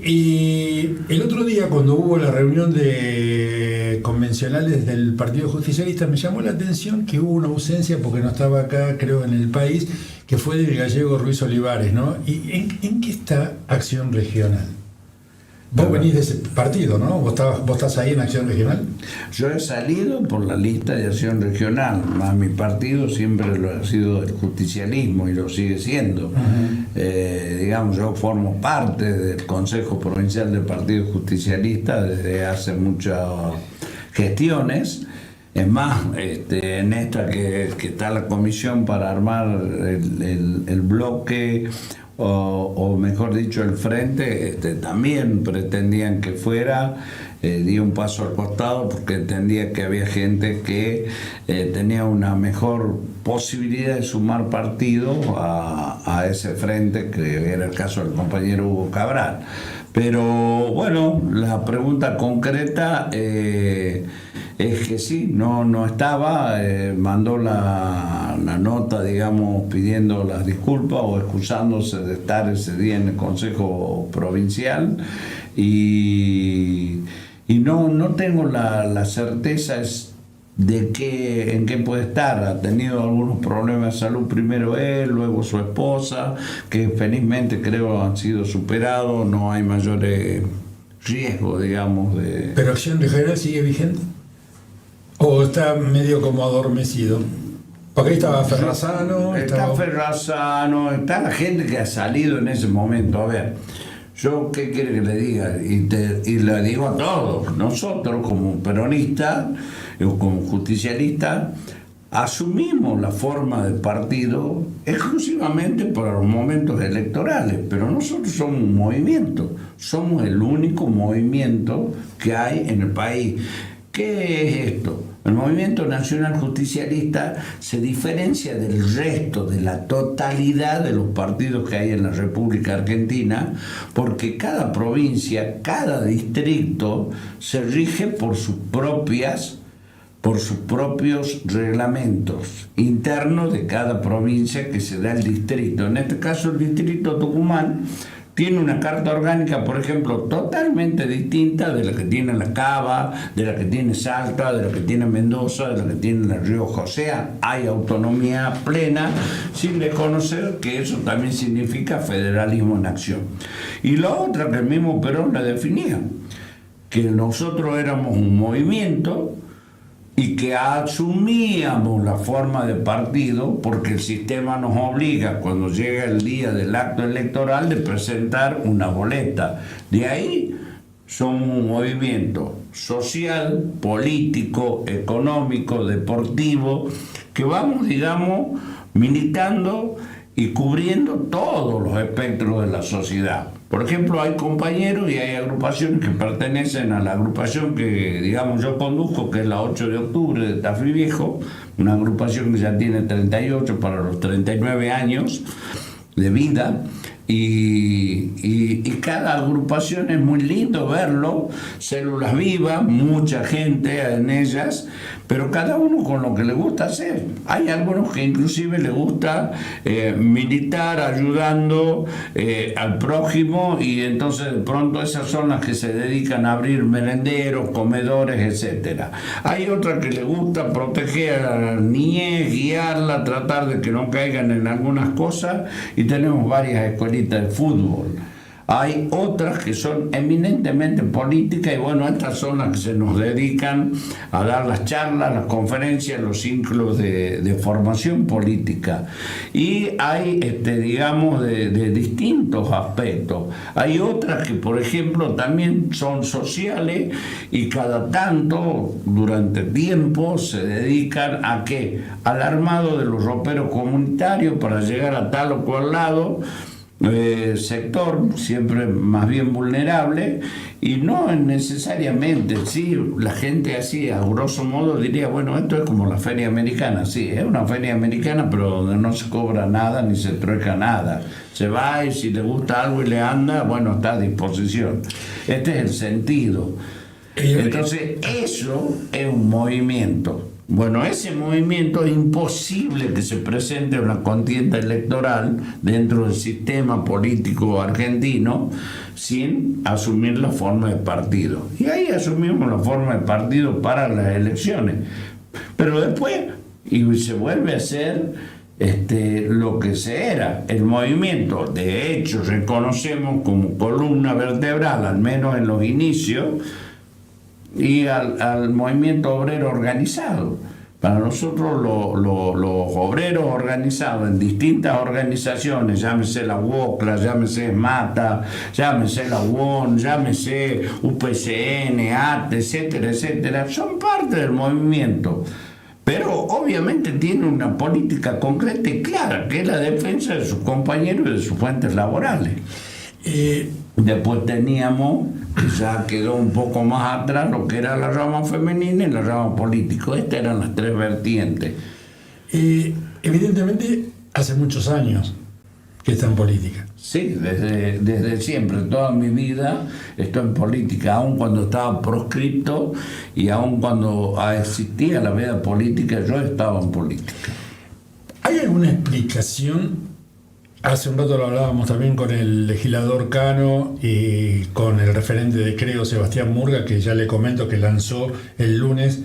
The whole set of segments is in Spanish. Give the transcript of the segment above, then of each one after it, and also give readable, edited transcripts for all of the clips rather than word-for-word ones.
Y el otro día, cuando hubo la reunión de convencionales del Partido Justicialista, me llamó la atención que hubo una ausencia, porque no estaba acá, creo, en el país, que fue del gallego Ruiz Olivares, ¿no? ¿Y en qué está Acción Regional? Vos venís de ese partido, ¿no? ¿Vos estás ahí en Acción Regional? Yo he salido por la lista de Acción Regional, más mi partido siempre lo ha sido el justicialismo y lo sigue siendo. Digamos, yo formo parte del Consejo Provincial del Partido Justicialista desde hace muchas gestiones. Es más, en esta que está la comisión para armar el bloque, o mejor dicho el frente, también pretendían que fuera, di un paso al costado porque entendía que había gente que tenía una mejor posibilidad de sumar partido a ese frente, que era el caso del compañero Hugo Cabral. Pero bueno, la pregunta concreta es que sí, no estaba, mandó la nota, digamos, pidiendo las disculpas o excusándose de estar ese día en el Consejo Provincial, y no tengo la certeza de en qué puede estar. Ha tenido algunos problemas de salud, primero él, luego su esposa, que felizmente creo han sido superados, no hay mayores riesgos, digamos, de... ¿Pero Acción Regional sigue vigente? ¿O está medio como adormecido? Porque ahí estaba Ferrazano. Está Ferrazano, está la gente que ha salido en ese momento. A ver, yo qué quiere que le diga, y le digo a todos, nosotros como peronistas, como justicialistas, asumimos la forma del partido exclusivamente para los momentos electorales, pero nosotros somos un movimiento, somos el único movimiento que hay en el país. ¿Qué es esto? El Movimiento Nacional Justicialista se diferencia del resto, de la totalidad de los partidos que hay en la República Argentina, porque cada provincia, cada distrito se rige por sus propios reglamentos internos de cada provincia que se da el distrito. En este caso, el distrito Tucumán tiene una carta orgánica, por ejemplo, totalmente distinta de la que tiene La Cava, de la que tiene Salta, de la que tiene Mendoza, de la que tiene La Rioja. O sea, hay autonomía plena, sin desconocer que eso también significa federalismo en acción. Y la otra, que el mismo Perón la definía, que nosotros éramos un movimiento y que asumíamos la forma de partido porque el sistema nos obliga, cuando llega el día del acto electoral, de presentar una boleta. De ahí somos un movimiento social, político, económico, deportivo, que vamos, digamos, militando y cubriendo todos los espectros de la sociedad. Por ejemplo, hay compañeros y hay agrupaciones que pertenecen a la agrupación que, digamos, yo conduzco, que es la 8 de octubre de Tafí Viejo, una agrupación que ya tiene 38 para los 39 años de vida. Y cada agrupación es muy lindo verlo, células vivas, mucha gente en ellas, pero cada uno con lo que le gusta hacer. Hay algunos que inclusive le gusta militar ayudando al prójimo, y entonces de pronto esas son las que se dedican a abrir merenderos, comedores, etc. Hay otras que le gusta proteger a la niñez, guiarla, tratar de que no caigan en algunas cosas, y tenemos varias escuelitas de fútbol. Hay otras que son eminentemente políticas, y bueno, estas son las que se nos dedican a dar las charlas, las conferencias, los ciclos de formación política. Y hay, digamos, de distintos aspectos. Hay otras que, por ejemplo, también son sociales, y cada tanto, durante tiempo, se dedican a ¿qué? Al armado de los roperos comunitarios para llegar a tal o cual lado, sector siempre más bien vulnerable, y no necesariamente, sí, la gente así a grosso modo diría, bueno, esto es como la feria americana. Sí, es una feria americana, pero donde no se cobra nada ni se trueca nada, se va, y si le gusta algo y le anda, bueno, está a disposición. Este es el sentido. Entonces eso es un movimiento. Bueno, ese movimiento es imposible que se presente una contienda electoral dentro del sistema político argentino sin asumir la forma de partido. Y ahí asumimos la forma de partido para las elecciones. Pero después, y se vuelve a hacer lo que se era el movimiento. De hecho, reconocemos como columna vertebral, al menos en los inicios, y al movimiento obrero organizado. Para nosotros los obreros organizados en distintas organizaciones, llámese la UOCLA, llámese MATA, llámese la UON, llámese UPCN, ATE, etcétera, etcétera, son parte del movimiento. Pero obviamente tiene una política concreta y clara, que es la defensa de sus compañeros y de sus fuentes laborales. Después teníamos, que ya quedó un poco más atrás, lo que era la rama femenina y la rama política. Estas eran las tres vertientes. Evidentemente, hace muchos años que está en política. Sí, desde siempre, toda mi vida estoy en política, aun cuando estaba proscripto y aun cuando existía la vida política, yo estaba en política. ¿Hay alguna explicación? Hace un rato lo hablábamos también con el legislador Cano y con el referente de Creo, Sebastián Murga, que ya le comento que lanzó el lunes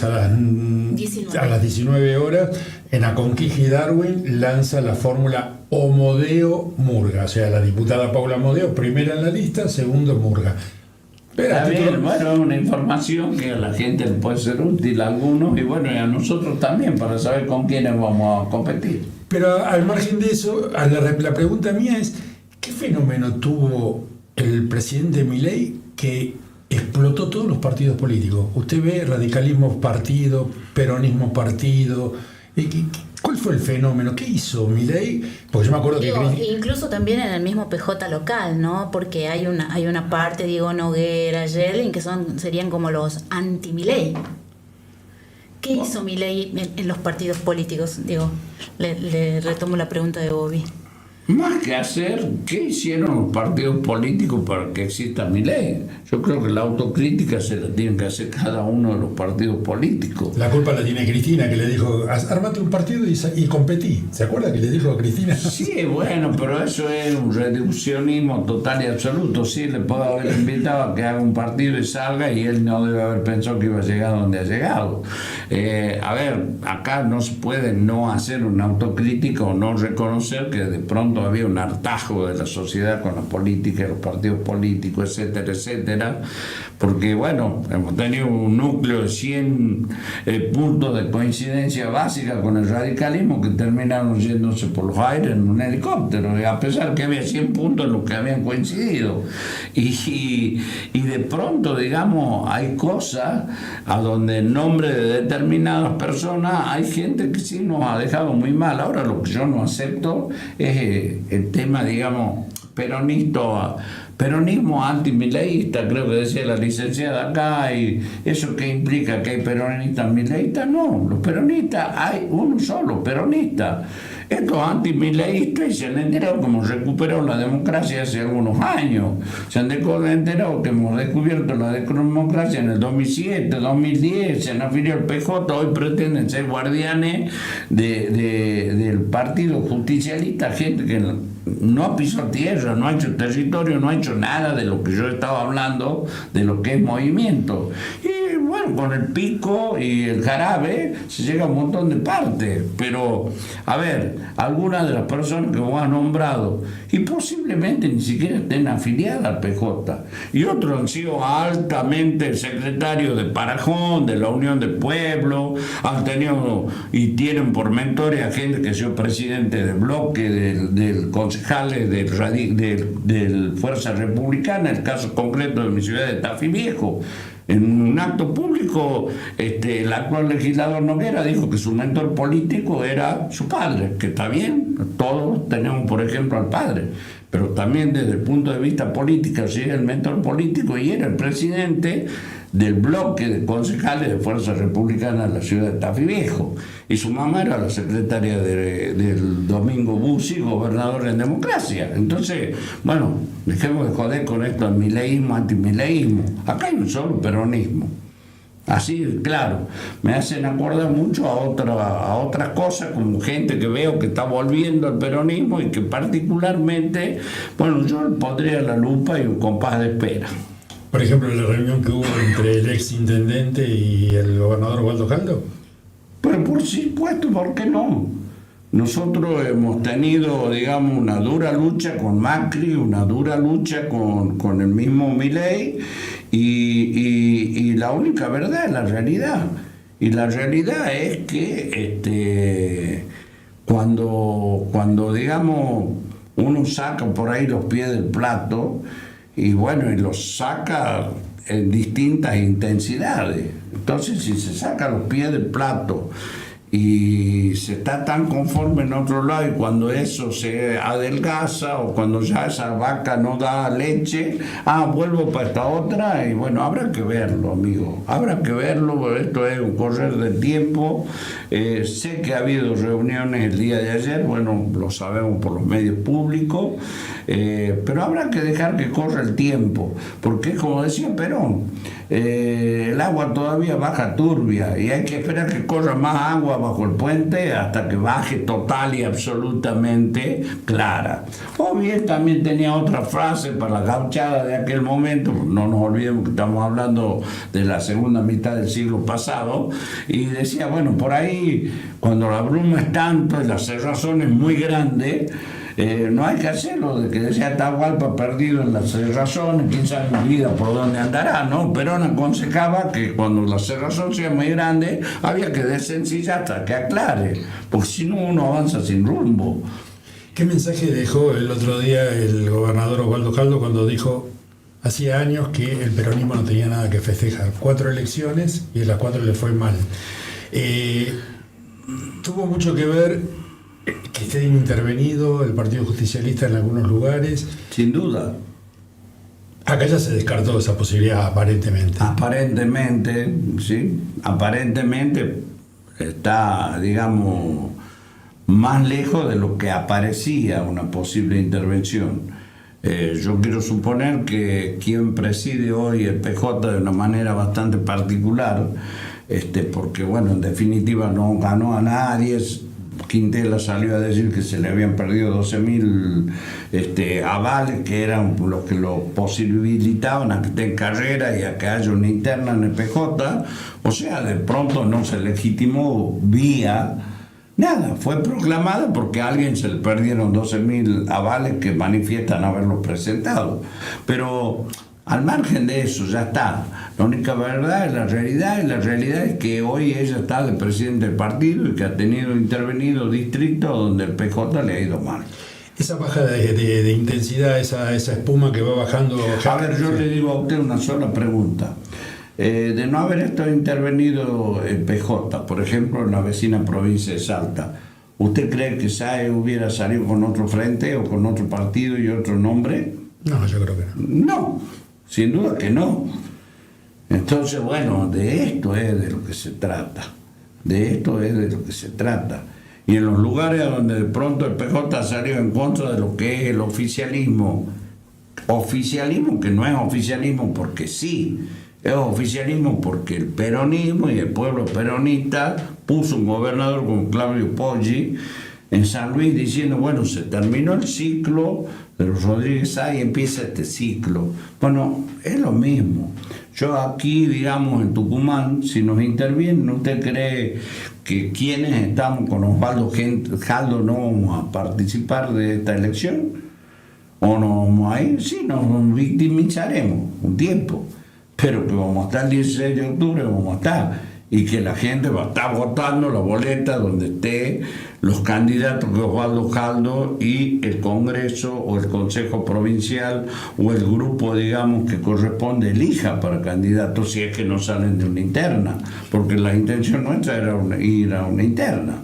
a las 19 horas, en Aconquija y Darwin, lanza la fórmula Omodeo-Murga, o sea, la diputada Paula Omodeo, primera en la lista, segundo Murga. Pero bueno, es una información que a la gente le puede ser útil a algunos y bueno, y a nosotros también, para saber con quiénes vamos a competir. Pero al margen de eso, la pregunta mía es, ¿qué fenómeno tuvo el presidente Milei que explotó todos los partidos políticos? Usted ve radicalismo partido, peronismo partido. ¿Cuál fue el fenómeno? ¿Qué hizo Milei? Porque yo me acuerdo que... Incluso también en el mismo PJ local, ¿no? Porque hay una parte, Noguera, Yelin, que serían como los anti-Milei. ¿Qué hizo Milei en los partidos políticos? Le retomo la pregunta de Bobby. Más que hacer, ¿qué hicieron los partidos políticos para que exista Milei? Yo creo que la autocrítica se la tienen que hacer cada uno de los partidos políticos. La culpa la tiene Cristina, que le dijo, armate un partido y competí. ¿Se acuerda que le dijo a Cristina? Sí, bueno, pero eso es un reduccionismo total y absoluto. Sí, le puedo haber invitado a que haga un partido y salga y él no debe haber pensado que iba a llegar donde ha llegado. A ver, acá no se puede no hacer una autocrítica o no reconocer que de pronto había un hartazgo de la sociedad con la política, los partidos políticos, etcétera, etcétera, porque bueno, hemos tenido un núcleo de 100 puntos de coincidencia básica con el radicalismo que terminaron yéndose por los aires en un helicóptero, y a pesar que había 100 puntos en los que habían coincidido, y de pronto, digamos, hay cosas a donde en nombre de determinadas personas hay gente que sí nos ha dejado muy mal. Ahora lo que yo no acepto es el tema, digamos, peronismo antimileísta, creo que decía la licenciada acá, y eso que implica que hay peronistas mileístas. No, los peronistas, hay uno solo peronista. Estos antimileístas se han enterado como recuperó la democracia hace algunos años. Se han enterado que hemos descubierto la democracia en el 2007, 2010, se han afiliado al PJ, hoy pretenden ser guardianes del Partido Justicialista, gente que no ha pisado tierra, no ha hecho territorio, no ha hecho nada de lo que yo estaba hablando, de lo que es movimiento. Y bueno, con el pico y el jarabe se llega a un montón de partes, pero a ver, algunas de las personas que vos has nombrado y posiblemente ni siquiera estén afiliadas al PJ, y otros han sido altamente secretarios de Parajón, de la Unión del Pueblo, han tenido y tienen por mentores a gente que ha sido presidente del bloque, del concejales del Fuerza Republicana, el caso concreto de mi ciudad de Tafí Viejo. En un acto público, el actual legislador Noguera dijo que su mentor político era su padre, que está bien, todos tenemos por ejemplo al padre, pero también desde el punto de vista político, si era el mentor político y era el presidente del bloque de concejales de Fuerza Republicana de la ciudad de Tafí Viejo, y su mamá era la secretaria del Domingo Bussi, gobernador en democracia. Entonces, bueno, dejemos de joder con esto, el mileísmo, antimileísmo. Acá hay un solo peronismo, Así, claro, me hacen acordar mucho a otras cosas, como gente que veo que está volviendo al peronismo y que particularmente, bueno, yo le pondría la lupa y un compás de espera. Por ejemplo, la reunión que hubo entre el ex intendente y el gobernador Waldo Caldo. Pero por supuesto, ¿por qué no? Nosotros hemos tenido, digamos, una dura lucha con Macri, una dura lucha con el mismo Milei, y la única verdad es la realidad. Y la realidad es que cuando digamos, uno saca por ahí los pies del plato, y bueno, y los saca en distintas intensidades. Entonces, si se saca los pies del plato y se está tan conforme en otro lado, y cuando eso se adelgaza o cuando ya esa vaca no da leche, vuelvo para esta otra, y bueno, habrá que verlo, amigo, habrá que verlo, porque esto es un correr del tiempo. Sé que ha habido reuniones el día de ayer, bueno, lo sabemos por los medios públicos, pero habrá que dejar que corra el tiempo, porque como decía Perón, el agua todavía baja turbia y hay que esperar que corra más agua bajo el puente hasta que baje total y absolutamente clara. O bien también tenía otra frase para la gauchada de aquel momento, no nos olvidemos que estamos hablando de la segunda mitad del siglo pasado, y decía, bueno, por ahí cuando la bruma es tanto y la cerrazón es muy grande, no hay que hacerlo, de que decía Atahualpa perdido en las cerrazones, quién sabe en vida por dónde andará, ¿no? Perón aconsejaba que cuando la cerrazón sea muy grande, había que desencillar hasta que aclare, porque si no uno avanza sin rumbo. ¿Qué mensaje dejó el otro día el gobernador Osvaldo Caldo cuando dijo, hacía años que el peronismo no tenía nada que festejar? 4 elecciones y en las 4 le fue mal. Tuvo mucho que ver que esté intervenido el Partido Justicialista en algunos lugares. Sin duda. Acá ya se descartó esa posibilidad, aparentemente. Aparentemente, sí. Aparentemente está, digamos, más lejos de lo que aparecía una posible intervención. Yo quiero suponer que quien preside hoy el PJ de una manera bastante particular, porque, bueno, en definitiva no ganó a nadie. Quintela salió a decir que se le habían perdido 12.000 avales, que eran los que lo posibilitaban a que esté en carrera y a que haya una interna en el PJ. O sea, de pronto no se legitimó vía nada, fue proclamada porque a alguien se le perdieron 12.000 avales que manifiestan haberlos presentado. Pero al margen de eso, ya está. La única verdad es la realidad, y la realidad es que hoy ella está de presidente del partido y que ha intervenido distritos donde el PJ le ha ido mal. Esa baja de intensidad, esa espuma que va bajando... A ver, yo le digo a usted una sola pregunta. De no haber estado intervenido el PJ, por ejemplo, en la vecina provincia de Salta, ¿usted cree que SAE hubiera salido con otro frente o con otro partido y otro nombre? No, yo creo que no. No, sin duda que no. Entonces, bueno, de esto es de lo que se trata. De esto es de lo que se trata. Y en los lugares donde de pronto el PJ salió en contra de lo que es el oficialismo que no es oficialismo porque sí, es oficialismo porque el peronismo y el pueblo peronista puso un gobernador como Claudio Poggi en San Luis diciendo, bueno, se terminó el ciclo de los Rodríguez Sá y empieza este ciclo. Bueno, es lo mismo. Yo aquí, digamos, en Tucumán, si nos intervienen, ¿usted cree que quienes estamos con Osvaldo Caldo no vamos a participar de esta elección? ¿O no vamos a ir? Sí, nos victimizaremos un tiempo, pero que vamos a estar el 16 de octubre, vamos a estar, y que la gente va a estar votando la boleta donde esté los candidatos de Osvaldo Caldo y el Congreso o el Consejo Provincial o el grupo, digamos, que corresponde elija para candidatos si es que no salen de una interna, porque la intención nuestra era ir a una interna.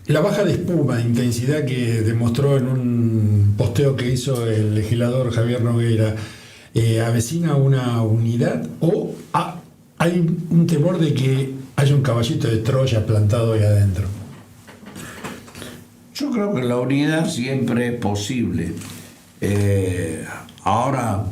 La baja de espuma, de intensidad que demostró en un posteo que hizo el legislador Javier Nogueira, ¿avecina una unidad o hay un temor de que haya un caballito de Troya plantado ahí adentro? Yo creo que la unidad siempre es posible. Ahora,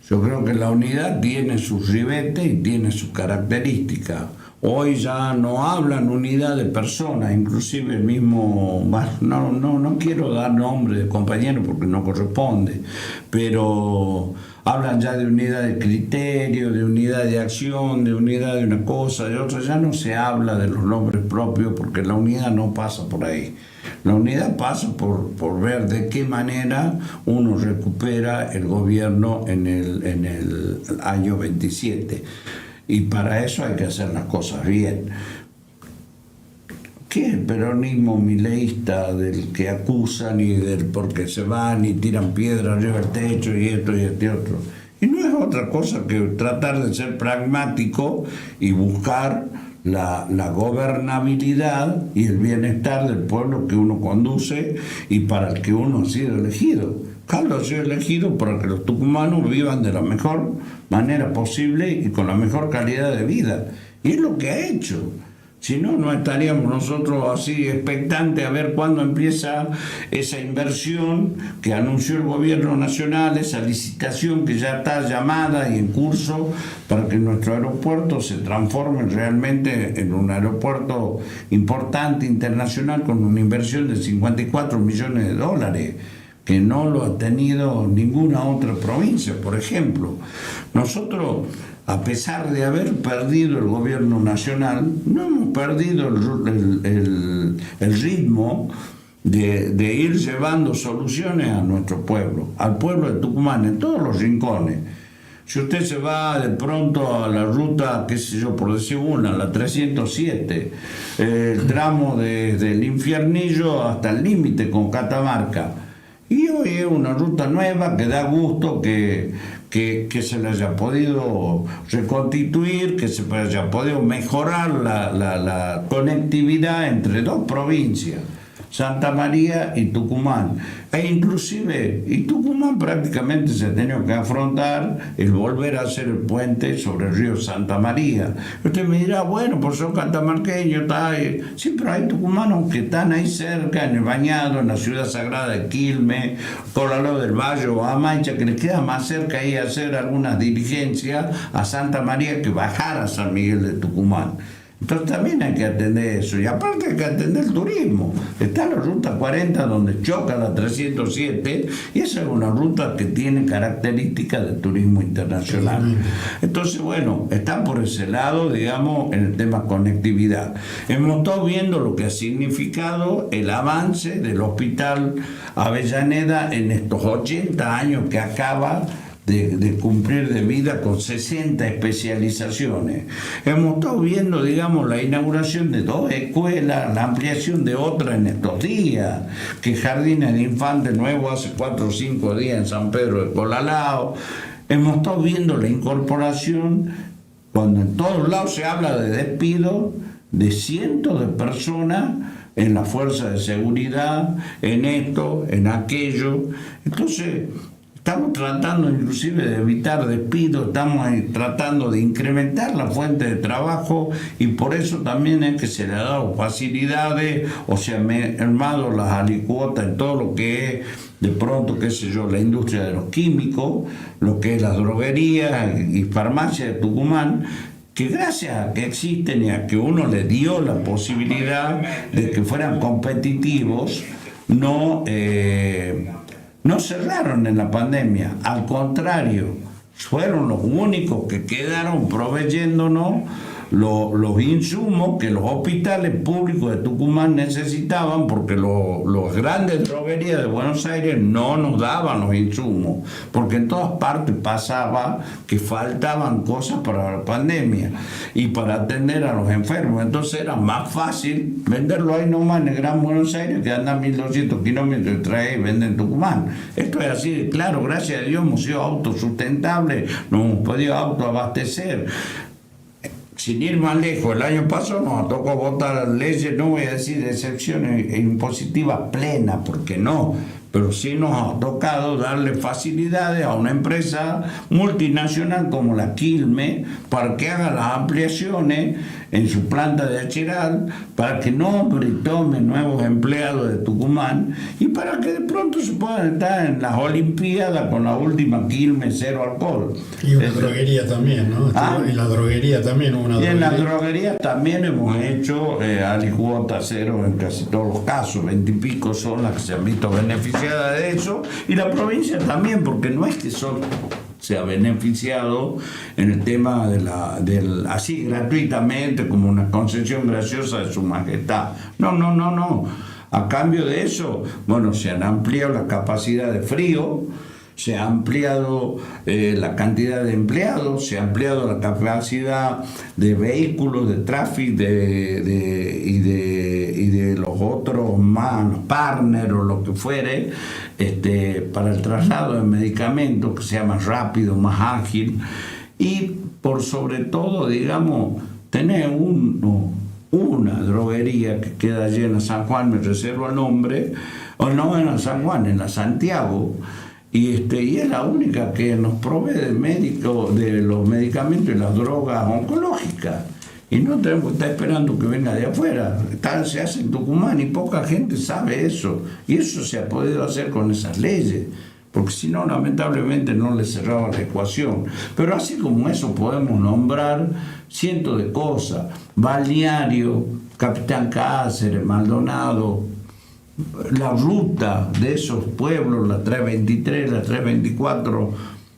Yo creo que la unidad tiene sus ribetes y tiene sus características. Hoy ya no hablan unidad de personas, inclusive el mismo, no quiero dar nombre de compañero porque no corresponde, pero hablan ya de unidad de criterio, de unidad de acción, de unidad de una cosa, de otra. Ya no se habla de los nombres propios porque la unidad no pasa por ahí. La unidad pasa por ver de qué manera uno recupera el gobierno en el año 27. Y para eso hay que hacer las cosas bien. ¿Qué es el peronismo mileísta del que acusan y del porque se van y tiran piedras arriba del techo y esto y este otro? Y no es otra cosa que tratar de ser pragmático y buscar la gobernabilidad y el bienestar del pueblo que uno conduce y para el que uno ha sido elegido. Carlos ha sido elegido para que los tucumanos vivan de la mejor manera posible y con la mejor calidad de vida. Y es lo que ha hecho. Si no, no estaríamos nosotros así expectantes a ver cuándo empieza esa inversión que anunció el gobierno nacional, esa licitación que ya está llamada y en curso para que nuestro aeropuerto se transforme realmente en un aeropuerto importante internacional con una inversión de 54 millones de dólares, que no lo ha tenido ninguna otra provincia. Por ejemplo, nosotros, a pesar de haber perdido el gobierno nacional, no hemos perdido el ritmo de ir llevando soluciones a nuestro pueblo, al pueblo de Tucumán, en todos los rincones. Si usted se va de pronto a la ruta, qué sé yo, por decir una, la 307, el tramo desde el Infiernillo hasta el límite con Catamarca, y hoy es una ruta nueva que da gusto que se le haya podido reconstituir, que se haya podido mejorar la conectividad entre dos provincias, Santa María y Tucumán. E inclusive, y Tucumán prácticamente se ha tenido que afrontar el volver a hacer el puente sobre el río Santa María. Usted me dirá, bueno, pues son catamarqueños, sí, pero hay tucumanos que están ahí cerca, en el Bañado, en la ciudad sagrada de Quilmes, Corraló del Valle o Amaicha, que les queda más cerca ahí hacer algunas diligencias a Santa María que bajar a San Miguel de Tucumán. Entonces también hay que atender eso, y aparte hay que atender el turismo. Está la ruta 40 donde choca la 307 y esa es una ruta que tiene características de turismo internacional. Entonces, bueno, está por ese lado, digamos, en el tema conectividad. Hemos estado viendo lo que ha significado el avance del Hospital Avellaneda en estos 80 años que acaba de cumplir de vida, con 60 especializaciones. Hemos estado viendo, digamos, la inauguración de 2 escuelas, la ampliación de otra en estos días, que Jardines de Infantes nuevo hace 4 o 5 días en San Pedro de Colalao. Hemos estado viendo la incorporación, cuando en todos lados se habla de despido de cientos de personas en la fuerza de seguridad, en esto, en aquello. Entonces, estamos tratando inclusive de evitar despidos, estamos tratando de incrementar la fuente de trabajo y por eso también es que se le ha dado facilidades o se han mermado las alicuotas en todo lo que es, de pronto, qué sé yo, la industria de los químicos, lo que es las droguerías y farmacias de Tucumán, que gracias a que existen y a que uno les dio la posibilidad de que fueran competitivos, no cerraron en la pandemia, al contrario, fueron los únicos que quedaron proveyéndonos los insumos que los hospitales públicos de Tucumán necesitaban, porque los grandes droguerías de Buenos Aires no nos daban los insumos, porque en todas partes pasaba que faltaban cosas para la pandemia y para atender a los enfermos. Entonces era más fácil venderlo ahí nomás en el Gran Buenos Aires, que andan 1200 kilómetros y trae y venden en Tucumán. Esto es así de claro. Gracias a Dios hemos sido autosustentables, nos hemos podido autoabastecer. Sin ir más lejos, el año pasado nos tocó votar leyes, no voy a decir de excepciones impositivas plenas, porque no, pero sí nos ha tocado darle facilidades a una empresa multinacional como la Quilmes para que haga las ampliaciones en su planta de Achiral, para que nombre y tome nuevos empleados de Tucumán y para que de pronto se puedan estar en las Olimpiadas con la última Quilmes cero alcohol. Y una droguería también, ¿no? En la droguería también hubo una droguería. Y en la droguería también hemos hecho alicuota cero en casi todos los casos, 20 y pico son las que se han visto beneficiadas de eso, y la provincia también, porque no es que solo se ha beneficiado en el tema del así gratuitamente como una concesión graciosa de su majestad. No. A cambio de eso, bueno, se han ampliado la capacidad de frío, se ha ampliado la cantidad de empleados, se ha ampliado la capacidad de vehículos, de tráfico y de los otros más, los partners o lo que fuere, para el traslado de medicamentos, que sea más rápido, más ágil, y por sobre todo, digamos, tener una droguería que queda allí en la San Juan, me reservo el nombre, o no en la San Juan, en la Santiago, y es la única que nos provee de los medicamentos y las drogas oncológicas. Y no tenemos que estar esperando que venga de afuera. Se hace en Tucumán y poca gente sabe eso. Y eso se ha podido hacer con esas leyes, porque si no, lamentablemente no le cerraba la ecuación. Pero así como eso podemos nombrar cientos de cosas. Balneario, Capitán Cáceres, Maldonado, la ruta de esos pueblos, la 323, la 324,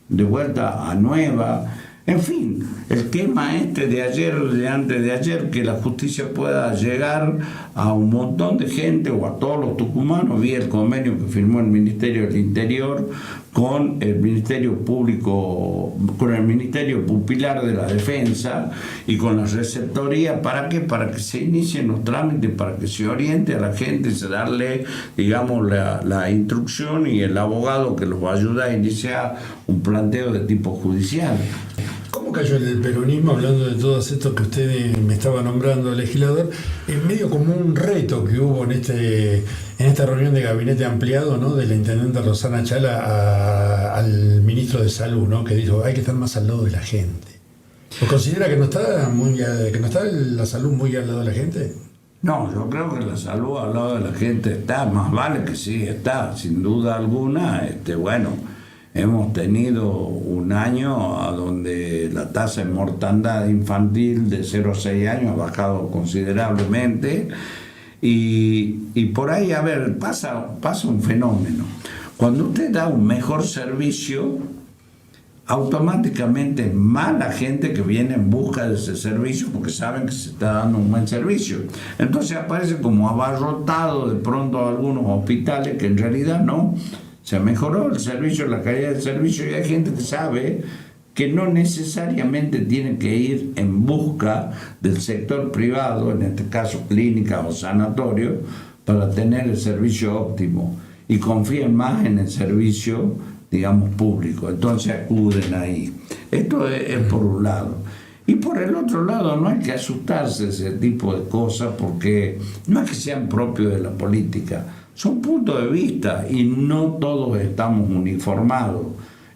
de vuelta a Nueva, en fin, el tema de ayer, de antes de ayer, que la justicia pueda llegar a un montón de gente o a todos los tucumanos vía el convenio que firmó el Ministerio del Interior con el Ministerio Público, con el Ministerio Pupilar de la Defensa y con la receptoría. ¿Para qué? Para que se inicien los trámites, para que se oriente a la gente, se darle, digamos, la instrucción y el abogado que los va a ayudar a iniciar un planteo de tipo judicial. ¿Cómo cayó el peronismo, hablando de todo esto que usted me estaba nombrando, legislador, en medio como un reto que hubo en esta reunión de gabinete ampliado, ¿no?, de la intendente Rosana Chala al ministro de Salud, ¿no?, que dijo hay que estar más al lado de la gente? ¿O considera que no está la salud muy al lado de la gente? No, yo creo que la salud al lado de la gente está, más vale que sí está, sin duda alguna. Hemos tenido un año a donde la tasa de mortandad infantil de 0 a 6 años ha bajado considerablemente y por ahí, pasa un fenómeno. Cuando usted da un mejor servicio, automáticamente más la gente que viene en busca de ese servicio porque saben que se está dando un buen servicio. Entonces aparece como abarrotado de pronto algunos hospitales que en realidad no. Se mejoró el servicio, la calidad del servicio, y hay gente que sabe que no necesariamente tiene que ir en busca del sector privado, en este caso clínica o sanatorio, para tener el servicio óptimo, y confían más en el servicio, digamos, público. Entonces acuden ahí. Esto es por un lado. Y por el otro lado, no hay que asustarse de ese tipo de cosas, porque no es que sean propios de la política. Son puntos de vista y no todos estamos uniformados.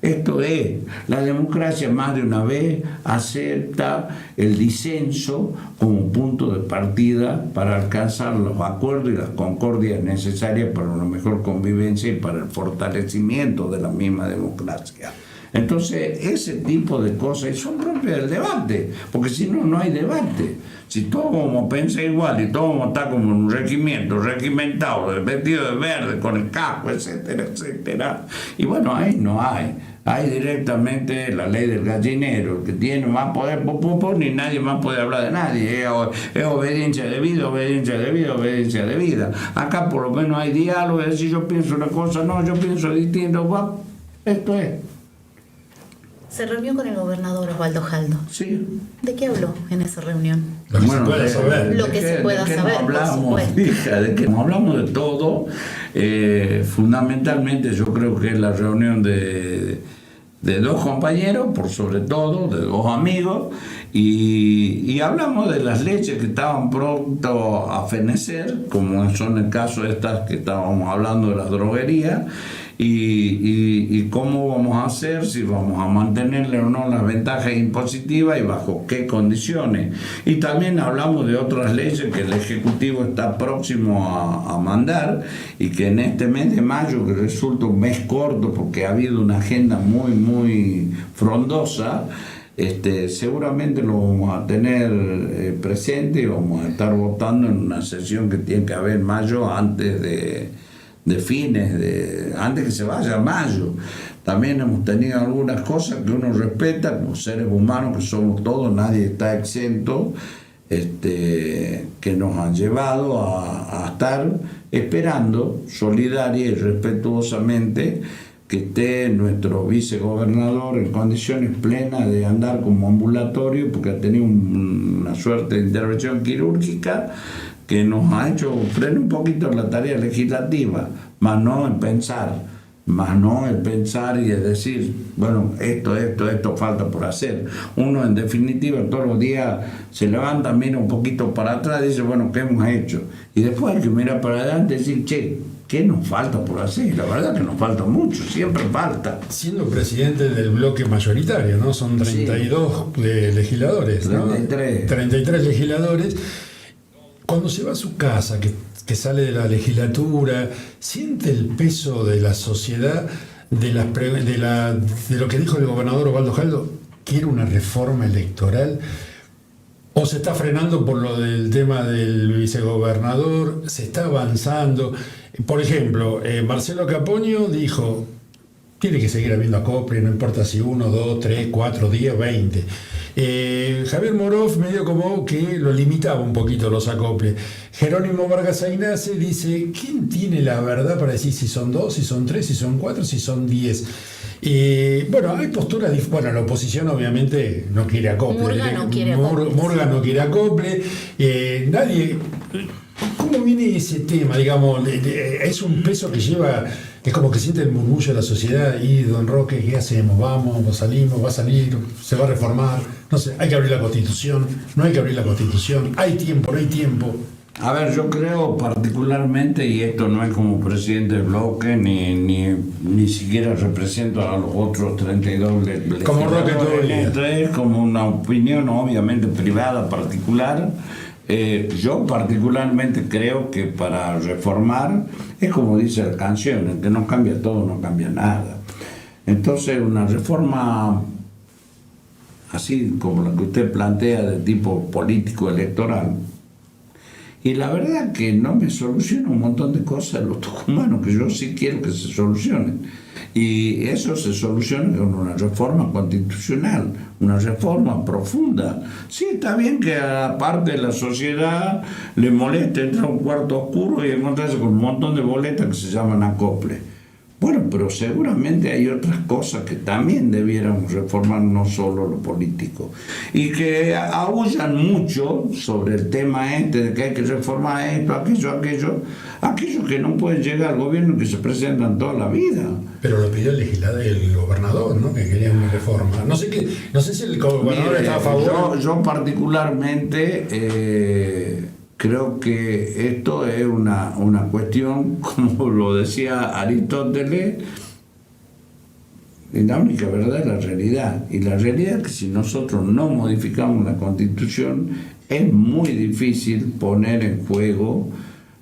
Esto es, la democracia más de una vez acepta el disenso como punto de partida para alcanzar los acuerdos y las concordias necesarias para una mejor convivencia y para el fortalecimiento de la misma democracia. Entonces, ese tipo de cosas son propias del debate, porque si no, no hay debate. Si todos vamos a pensar igual y todos vamos a estar como en un regimiento, regimentados, vestidos de verde, con el casco, etcétera, etcétera. Y bueno, ahí no hay. Hay directamente la ley del gallinero, el que tiene más poder, ni nadie más puede hablar de nadie. Es obediencia debida, obediencia debida, obediencia debida. Acá por lo menos hay diálogo, es decir, yo pienso una cosa, no, yo pienso distinto. Bueno, esto es. Se reunió con el gobernador Osvaldo Jaldo. Sí. ¿De qué habló en esa reunión? Lo que se pueda saber. Lo que se pueda saber, por supuesto. De que nos hablamos de todo. Fundamentalmente yo creo que es la reunión de de dos compañeros, por sobre todo, de dos amigos, y hablamos de las leyes que estaban pronto a fenecer, como son el caso de estas que estábamos hablando de las droguerías, y cómo vamos a hacer, si vamos a mantenerle o no las ventajas impositivas y bajo qué condiciones. Y también hablamos de otras leyes que el Ejecutivo está próximo a mandar, y que en este mes de mayo, que resulta un mes corto porque ha habido una agenda muy frondosa, seguramente lo vamos a tener presente, y vamos a estar votando en una sesión que tiene que haber en mayo, antes antes que se vaya mayo. También hemos tenido algunas cosas que uno respeta como seres humanos que somos todos, nadie está exento, que nos han llevado a estar esperando solidaria y respetuosamente que esté nuestro vicegobernador en condiciones plenas de andar como ambulatorio, porque ha tenido una suerte de intervención quirúrgica que nos ha hecho frenar un poquito la tarea legislativa, más no en pensar y es decir, bueno, esto falta por hacer. Uno, en definitiva, todos los días se levanta, mira un poquito para atrás y dice, bueno, ¿qué hemos hecho? Y después hay que mirar para adelante y decir, che, ¿qué nos falta por hacer? La verdad que nos falta mucho, siempre falta. Siendo presidente del bloque mayoritario, ¿no? Son 32 legisladores, ¿no? 33 legisladores. Cuando se va a su casa, que sale de la legislatura, ¿siente el peso de la sociedad, de lo que dijo el gobernador Osvaldo Jaldo? ¿Quiere una reforma electoral? ¿O se está frenando por lo del tema del vicegobernador? ¿Se está avanzando? Por ejemplo, Marcelo Capoño dijo, tiene que seguir habiendo acople, no importa si 1, 2, 3, 4 días, 20. Javier Morov medio como que lo limitaba un poquito los acoples. Jerónimo Vargas Aynace dice, ¿quién tiene la verdad para decir si son 2, si son 3, si son 4, si son 10? Bueno, hay posturas, la oposición obviamente no quiere acople. Murga no quiere acople. Nadie... ¿Cómo viene ese tema? Digamos, es un peso que lleva, es como que siente el murmullo de la sociedad. Y don Roque, ¿qué hacemos? ¿Vamos? ¿Salimos? ¿Va a salir? ¿Se va a reformar? No sé, hay que abrir la Constitución, no hay que abrir la Constitución, hay tiempo, no hay tiempo. A ver, yo creo particularmente, y esto no es como presidente del bloque, ni siquiera represento a los otros 32 legisladores, como Roque todo el día. Es como una opinión obviamente privada, particular. Yo particularmente creo que para reformar es como dice la canción, el que no cambia todo no cambia nada. Entonces una reforma así como la que usted plantea de tipo político electoral, y la verdad que no me soluciona un montón de cosas los tucumanos que yo sí quiero que se solucionen, y eso se soluciona con una reforma constitucional, una reforma profunda. Sí, está bien que a parte de la sociedad le moleste entrar a un cuarto oscuro y encontrarse con un montón de boletas que se llaman acople. Bueno, pero seguramente hay otras cosas que también debiéramos reformar, no solo lo político. Y que aúllan mucho sobre el tema de que hay que reformar esto, aquello que no pueden llegar al gobierno, que se presentan toda la vida. Pero lo pidió el gobernador, ¿no? Que quería una reforma. No sé si el gobernador está a favor. Yo particularmente creo que esto es una cuestión, como lo decía Aristóteles, la única verdad es la realidad. Y la realidad es que si nosotros no modificamos la Constitución, es muy difícil poner en juego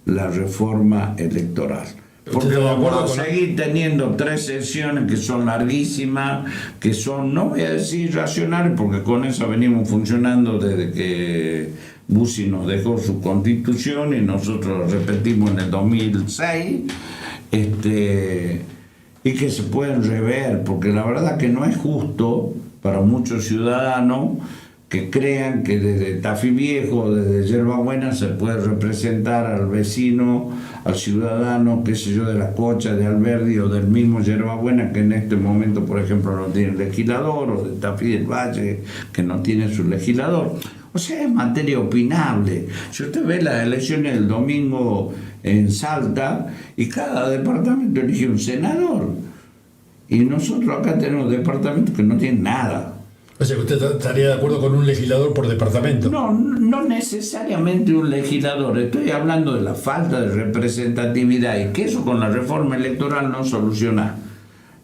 la reforma electoral. Porque vamos a seguir teniendo 3 sesiones que son larguísimas, que son, no voy a decir racionales, porque con eso venimos funcionando desde que Bussi nos dejó su constitución y nosotros lo repetimos en el 2006, y que se pueden rever, porque la verdad que no es justo para muchos ciudadanos que crean que desde Tafí Viejo, desde Yerba Buena, se puede representar al vecino, al ciudadano, qué sé yo, de la Cocha, de Alberdi o del mismo Yerba Buena, que en este momento, por ejemplo, no tiene legislador, o de Tafí del Valle, que no tiene su legislador. O sea, es materia opinable. Si usted ve las elecciones del domingo en Salta, y cada departamento elige un senador, Y nosotros acá tenemos departamentos que no tienen nada. O sea que usted estaría de acuerdo con un legislador por departamento. No necesariamente un legislador, estoy hablando de la falta de representatividad y que eso con la reforma electoral no soluciona.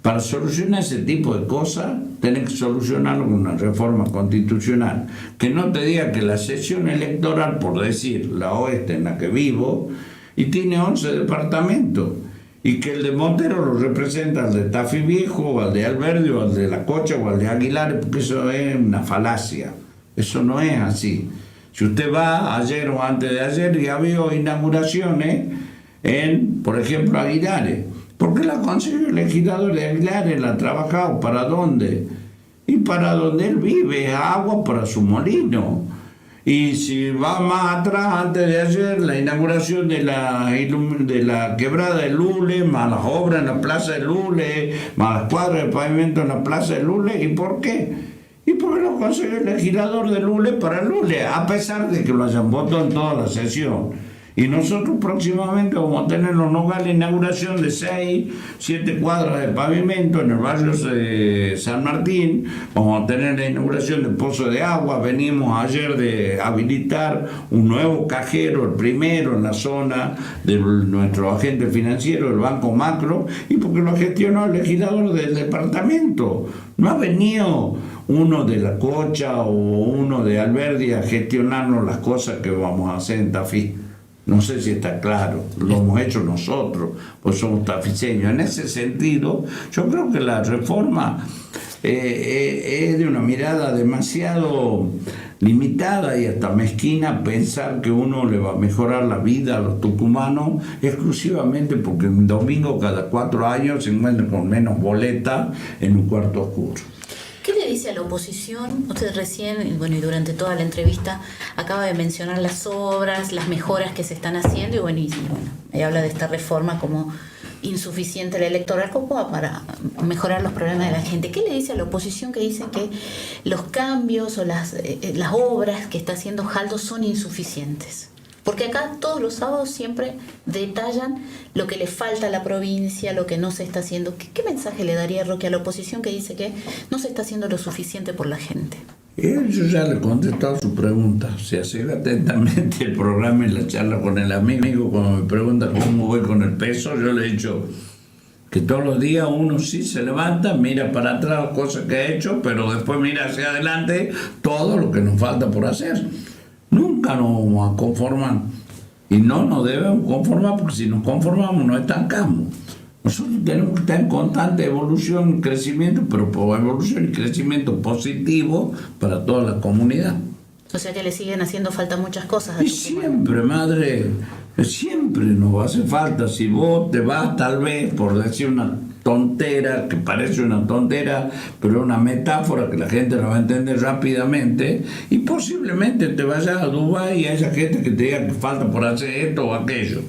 Para solucionar ese tipo de cosas, tenés que solucionarlo con una reforma constitucional. Que no te diga que la sesión electoral, por decir, la oeste en la que vivo, y tiene 11 departamentos, y que el de Montero lo representa al de Tafí Viejo, o al de Alberdi, o al de La Cocha, o al de Aguilar, porque eso es una falacia. Eso no es así. Si usted va ayer o antes de ayer, ya vio inauguraciones en, por ejemplo, Aguilares. ¿Por qué la consejero legislador de Aguilares la ha trabajado? ¿Para dónde? Y para donde él vive, agua para su molino. Y si va más atrás, antes de ayer, la inauguración de la quebrada de Lule, más las obras en la plaza de Lule, más las cuadras de pavimento en la plaza de Lule. ¿Y por qué? Y porque lo consejero legislador de Lule para Lule, a pesar de que lo hayan votado en toda la sesión. Y nosotros próximamente vamos a tener los nogales, inauguración de 6, 7 cuadras de pavimento en el barrio de San Martín. Vamos a tener la inauguración de Pozo de Agua. Venimos ayer de habilitar un nuevo cajero, el primero en la zona de nuestro agente financiero, el Banco Macro, y porque lo gestionó el legislador del departamento. No ha venido uno de La Cocha o uno de Alberdi a gestionarnos las cosas que vamos a hacer en Tafí. No sé si está claro, lo hemos hecho nosotros, pues somos tafiseños. En ese sentido, yo creo que la reforma es de una mirada demasiado limitada y hasta mezquina pensar que uno le va a mejorar la vida a los tucumanos exclusivamente porque un domingo cada 4 años se encuentran con menos boleta en un cuarto oscuro. ¿Qué le dice a la oposición? Usted recién, bueno, y durante toda la entrevista, acaba de mencionar las obras, las mejoras que se están haciendo, y bueno, ahí habla de esta reforma como insuficiente la electoral como para mejorar los problemas de la gente. ¿Qué le dice a la oposición que dice que los cambios o las obras que está haciendo Jaldo son insuficientes? Porque acá todos los sábados siempre detallan lo que le falta a la provincia, lo que no se está haciendo. ¿Qué mensaje le daría Roque a la oposición que dice que no se está haciendo lo suficiente por la gente? Yo ya le he contestado su pregunta. Si hace atentamente el programa y la charla con el amigo, cuando me pregunta cómo voy con el peso, yo le he dicho que todos los días uno sí se levanta, mira para atrás cosas que ha hecho, pero después mira hacia adelante todo lo que nos falta por hacer. Nunca nos vamos a conformar y no nos debemos conformar, porque si nos conformamos nos estancamos. Nosotros tenemos que estar en constante evolución y crecimiento, pero por evolución y crecimiento positivo para toda la comunidad. O sea que le siguen haciendo falta muchas cosas. Y siempre, madre, siempre nos va a hacer falta. Si vos te vas, tal vez, por decir una tontera, que parece una tontera, pero una metáfora que la gente la va a entender rápidamente, y posiblemente te vayas a Dubái y haya gente que te diga que falta por hacer esto o aquello.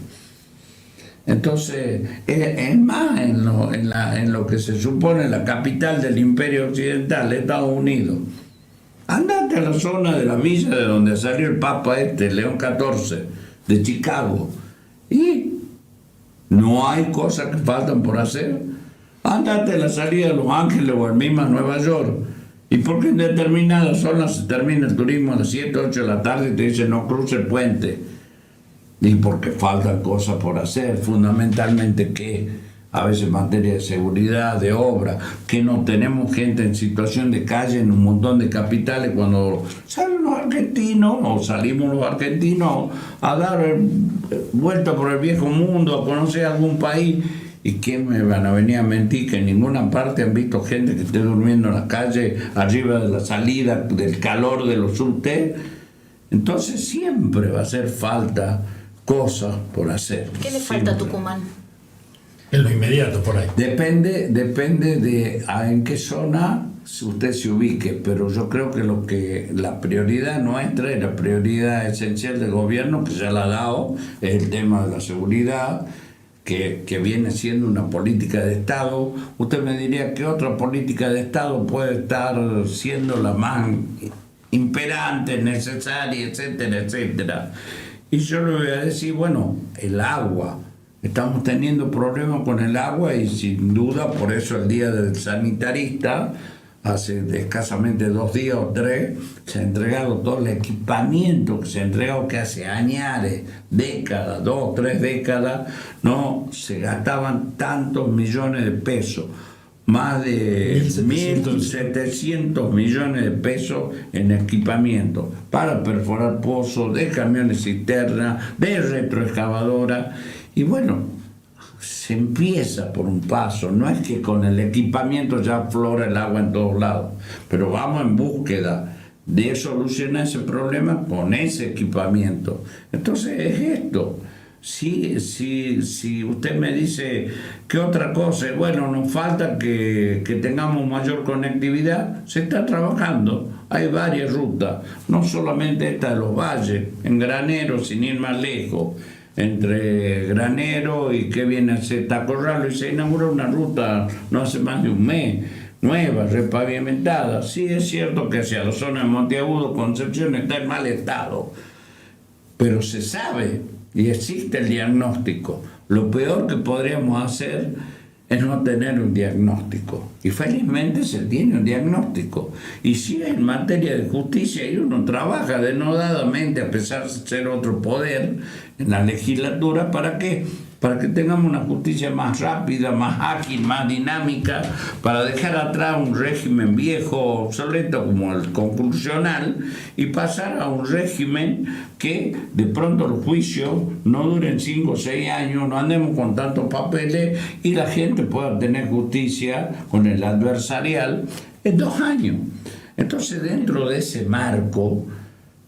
Entonces, es más en lo que se supone la capital del Imperio Occidental, Estados Unidos. Andate a la zona de la villa de donde salió el Papa León XIV, de Chicago, y no hay cosas que faltan por hacer. Andate a la salida de Los Ángeles o al mismo Nueva York, y porque en determinadas zonas se termina el turismo a las 7, 8 de la tarde y te dicen no cruce el puente. Y porque faltan cosas por hacer, fundamentalmente que a veces en materia de seguridad, de obra, que no tenemos gente en situación de calle en un montón de capitales. Cuando salen los argentinos, o salimos los argentinos a dar vuelta por el viejo mundo, a conocer algún país, ¿y quién me van a venir a mentir que en ninguna parte han visto gente que esté durmiendo en la calle, arriba de la salida, del calor de los subtes? Entonces siempre va a hacer falta cosas por hacer. ¿Qué le falta a Tucumán? En lo inmediato, por ahí. Depende de en qué zona usted se ubique, pero yo creo que la prioridad nuestra y la prioridad esencial del gobierno, que ya la ha dado, es el tema de la seguridad, que viene siendo una política de Estado. Usted me diría que otra política de Estado puede estar siendo la más imperante, necesaria, etcétera, etcétera. Y yo le voy a decir, bueno, el agua. Estamos teniendo problemas con el agua y sin duda por eso el día del sanitarista, hace escasamente 2 días o 3, se ha entregado todo el equipamiento que se ha entregado, que hace años, décadas, 2 o 3 décadas, no se gastaban tantos millones de pesos. Más de 1.700 millones de pesos en equipamiento para perforar pozos, de camiones cisterna, de retroexcavadora. Y bueno, se empieza por un paso. No es que con el equipamiento ya aflora el agua en todos lados, pero vamos en búsqueda de solucionar ese problema con ese equipamiento. Entonces es esto. Si usted me dice que otra cosa, bueno, nos falta que tengamos mayor conectividad, se está trabajando, hay varias rutas, no solamente esta de los valles, en Granero, sin ir más lejos, entre Granero y que viene a ser Tacorralo, y se inauguró una ruta no hace más de un mes, nueva, repavimentada. Sí, es cierto que hacia la zona de Monteagudo, Concepción está en mal estado, pero se sabe y existe el diagnóstico. Lo peor que podríamos hacer es no tener un diagnóstico. Y felizmente se tiene un diagnóstico. Y si en materia de justicia y uno trabaja denodadamente, a pesar de ser otro poder en la legislatura, ¿para qué? Para que tengamos una justicia más rápida, más ágil, más dinámica, para dejar atrás un régimen viejo, obsoleto como el concursional, y pasar a un régimen que de pronto los juicios no duren 5 o 6 años, no andemos con tantos papeles y la gente pueda tener justicia con el adversarial en 2 años. Entonces, dentro de ese marco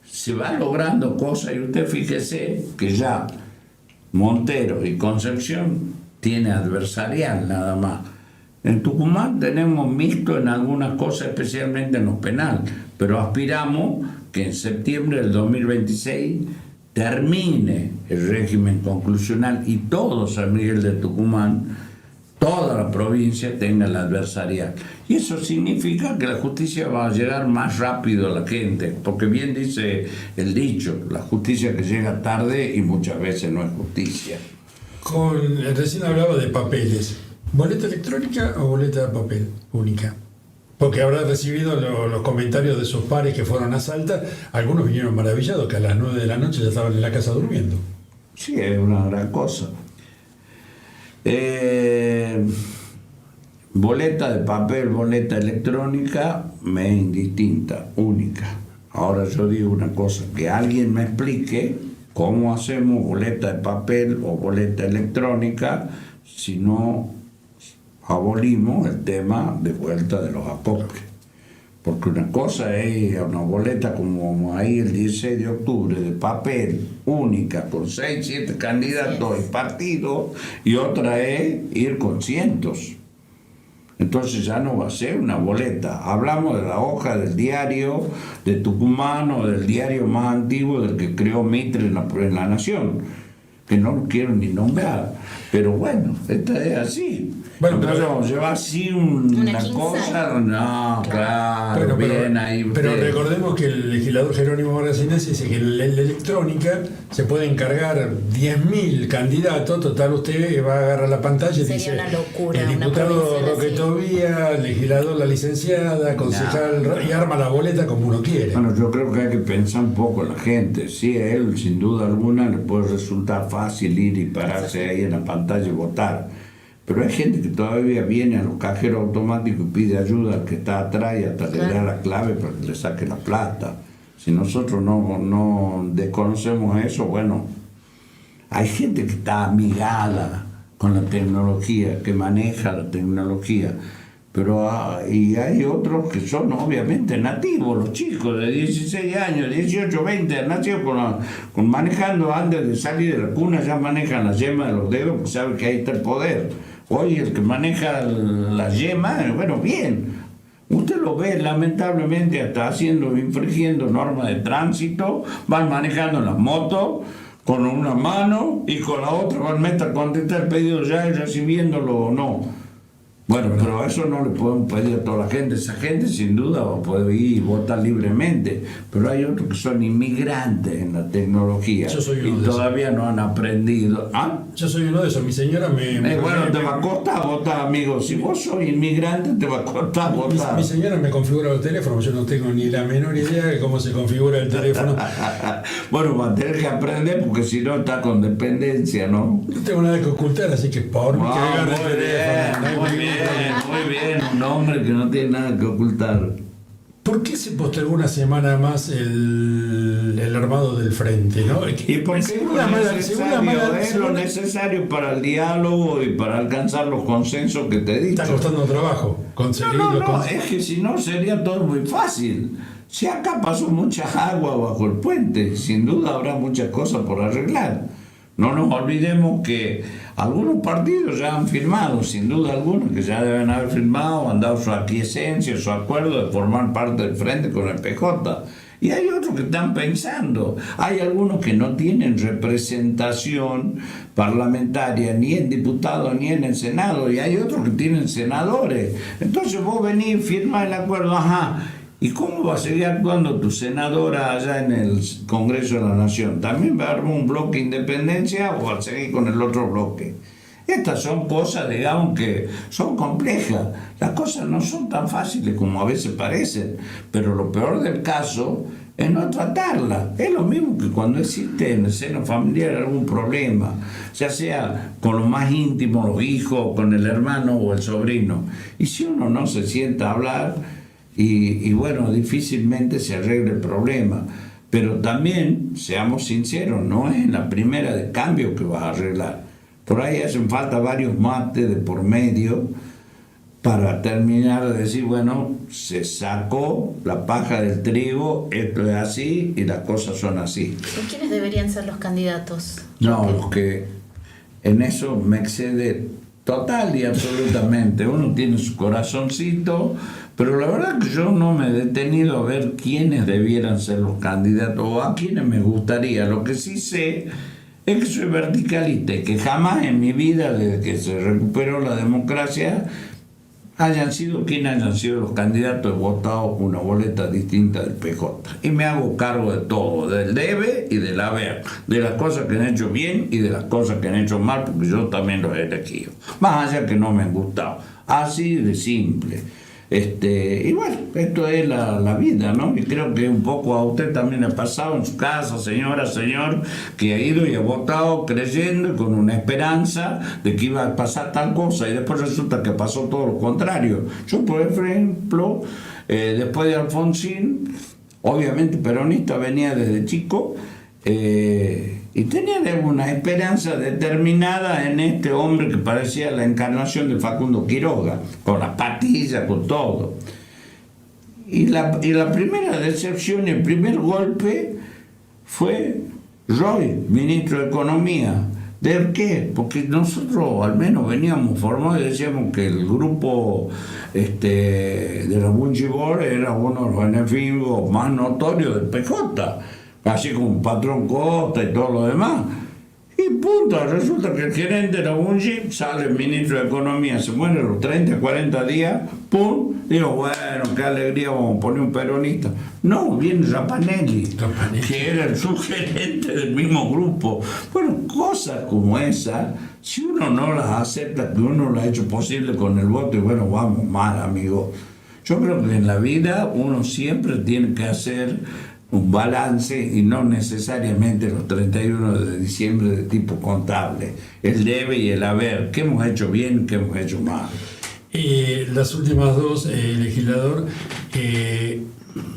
se va logrando cosas, y usted fíjese que ya Montero y Concepción tiene adversarial nada más. En Tucumán tenemos mixto en algunas cosas, especialmente en los penales, pero aspiramos que en septiembre del 2026 termine el régimen conclusional y todo San Miguel de Tucumán, toda la provincia tenga el adversarial. Y eso significa que la justicia va a llegar más rápido a la gente, porque bien dice el dicho, la justicia que llega tarde y muchas veces no es justicia. Recién hablaba de papeles. ¿Boleta electrónica o boleta de papel única? Porque habrá recibido los comentarios de sus pares que fueron a Salta. Algunos vinieron maravillados, que a las 9 de la noche ya estaban en la casa durmiendo. Sí, es una gran cosa. Boleta de papel, boleta electrónica, me es indistinta, única. Ahora yo digo una cosa, que alguien me explique cómo hacemos boleta de papel o boleta electrónica si no abolimos el tema de vuelta de los acoples. Porque una cosa es una boleta como ahí el 16 de octubre de papel única con 6, 7 candidatos y partidos, y otra es ir con cientos. Entonces ya no va a ser una boleta. Hablamos de la hoja del diario de Tucumán o del diario más antiguo del que creó Mitre en la Nación, que no lo quiero ni nombrar. Pero bueno, esta es así. Bueno, entonces pero, vamos a llevar así una cosa, no, claro, bueno, bien ahí usted. Pero recordemos que el legislador Jerónimo Barracinés dice que en la electrónica se pueden cargar 10.000 candidatos, total usted va a agarrar la pantalla y sería dice una locura, el diputado Roque Tobía, el legislador la licenciada, concejal, y arma la boleta como uno quiere. Bueno, yo creo que hay que pensar un poco en la gente. Sí, a él sin duda alguna le puede resultar fácil ir y pararse ahí en la pantalla y votar. Pero hay gente que todavía viene a los cajeros automáticos y pide ayuda al que está atrás y hasta le da la clave para que le saque la plata. Si nosotros no desconocemos eso, bueno, hay gente que está amigada con la tecnología, que maneja la tecnología, pero y hay otros que son obviamente nativos, los chicos de 16 años, 18, 20, han nacido con manejando antes de salir de la cuna, ya manejan la yema de los dedos porque saben que ahí está el poder. Hoy el que maneja la yema, bueno, bien. Usted lo ve lamentablemente hasta infringiendo normas de tránsito, van manejando las motos con una mano y con la otra van a contestar el pedido ya y recibiéndolo o no. Bueno, pero eso no le podemos pedir a toda la gente. Esa gente sin duda puede ir y votar libremente, pero hay otros que son inmigrantes en la tecnología Yo soy uno y de todavía no han aprendido. ¿Ah? Yo soy uno de esos. Mi señora Bueno, te va a costar votar, amigo. Si vos sos inmigrante, te va a costar votar. Mi señora me configura el teléfono, yo no tengo ni la menor idea de cómo se configura el teléfono. Bueno, va a tener que aprender porque si no está con dependencia, ¿no? No tengo nada que ocultar, así que por mí que agarre el muy teléfono. bien, no hay muy bien, ningún problema. muy bien. Un hombre que no tiene nada que ocultar. ¿Por qué se postergó una semana más el armado del frente? ¿No? Y porque Según la mala- es lo necesario para el diálogo y para alcanzar los consensos que te dicen. está costando trabajo conseguir No, los no, es que si no sería todo muy fácil. Si acá pasó mucha agua bajo el puente, sin duda habrá muchas cosas por arreglar. No nos olvidemos que algunos partidos ya han firmado, sin duda algunos, que ya deben haber firmado, han dado su aquiescencia, su acuerdo de formar parte del frente con el PJ. Y hay otros que están pensando. Hay algunos que no tienen representación parlamentaria ni en diputados ni en el Senado, y hay otros que tienen senadores. Entonces vos venís, firmás el acuerdo, ajá. ¿Y cómo va a seguir actuando tu senadora allá en el Congreso de la Nación? ¿También va a haber un bloque independencia o va a seguir con el otro bloque? Estas son cosas, digamos, que son complejas. Las cosas no son tan fáciles como a veces parecen, pero lo peor del caso es no tratarlas. Es lo mismo que cuando existe en el seno familiar algún problema, ya sea con los más íntimos, los hijos, con el hermano o el sobrino. Y si uno no se sienta a hablar, y bueno, difícilmente se arregle el problema. Pero también, seamos sinceros, no es en la primera de cambio que vas a arreglar. Por ahí hacen falta varios mates de por medio para terminar de decir, bueno, se sacó la paja del trigo, esto es así y las cosas son así. ¿Y quiénes deberían ser los candidatos? No, los que en eso me excede total y absolutamente. Uno tiene su corazoncito, pero la verdad que yo no me he detenido a ver quiénes debieran ser los candidatos o a quiénes me gustaría. Lo que sí sé es que soy verticalista y que jamás en mi vida, desde que se recuperó la democracia, hayan sido quienes hayan sido los candidatos, he votado una boleta distinta del PJ. Y me hago cargo de todo, del debe y del haber, de las cosas que han hecho bien y de las cosas que han hecho mal, porque yo también los he elegido. Más allá que no me han gustado. Así de simple. Y bueno, esto es la vida, ¿no? Y creo que un poco a usted también le ha pasado en su casa, señora, señor, que ha ido y ha votado creyendo y con una esperanza de que iba a pasar tal cosa y después resulta que pasó todo lo contrario. Yo, por ejemplo, después de Alfonsín, obviamente peronista, venía desde chico, y tenía una esperanza determinada en este hombre que parecía la encarnación de Facundo Quiroga, con las patillas, con todo. Y la primera decepción, el primer golpe fue Roy, ministro de Economía. ¿De qué? Porque nosotros al menos veníamos formados y decíamos que el grupo de la Bungibor era uno de los enemigos más notorios del PJ, así como Patrón Costa y todo lo demás. Y punto, resulta que el gerente de la Bungi sale el ministro de Economía, se muere a los 30, 40 días, pum, digo, bueno, qué alegría, vamos a poner un peronista. No, viene Rapanelli, que era el subgerente del mismo grupo. Bueno, cosas como esas, si uno no las acepta, que uno las ha hecho posible con el voto, y bueno, vamos mal, amigo. Yo creo que en la vida uno siempre tiene que hacer un balance y no necesariamente los 31 de diciembre de tipo contable, el debe y el haber, qué hemos hecho bien, qué hemos hecho mal. Las últimas dos, legislador,